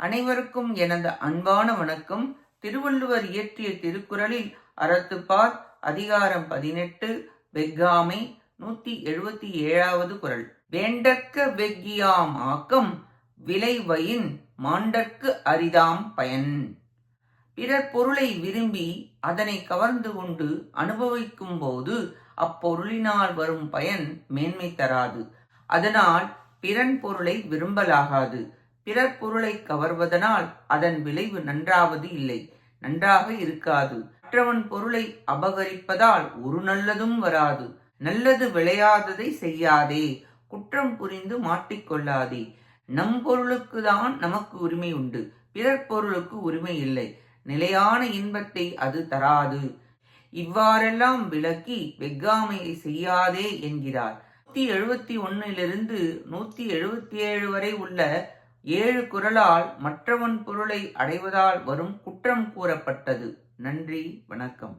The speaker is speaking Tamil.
அனைவருக்கும் எனது அன்பான வணக்கம். திருவள்ளுவர் இயற்றிய திருக்குறளில் அறத்துப்பால் அதிகாரம் 18 வெஃகாமை 177வது குறள். வேண்டற்க வெஃகியாம் ஆக்கம் விளைவயின் மாண்டற்கு அரிதாம் பயன். பிறர் பொருளை விரும்பி அதனை கவர்ந்து கொண்டு அனுபவிக்கும் போது அப்பொருளினால் வரும் பயன் மேன்மை தராது. அதனால் பிறன் பொருளை விரும்பலாகாது. பிறர் பொருளை கவர்வதனால் அதன் விளைவு நன்றாவது இல்லை, நன்றாக இருக்காது. மற்றவன் பொருளை அபகரிப்பதால் ஒரு நல்லதும் வராது. நல்லது விளையாததை செய்யாதே, குற்றம் புரிந்து மாட்டிக்கொள்ளாதே. நம் பொருளுக்கு தான் நமக்கு உரிமை உண்டு, பிறர் பொருளுக்கு உரிமை இல்லை. நிலையான இன்பத்தை அது தராது. இவ்வாறெல்லாம் விளக்கி வெஃகாமையை செய்யாதே என்கிறார். 171 177 வரை உள்ள 7 குறளால் மற்றவன் பொருளை அடைவதால் வரும் குற்றம் கூறப்பட்டது. நன்றி, வணக்கம்.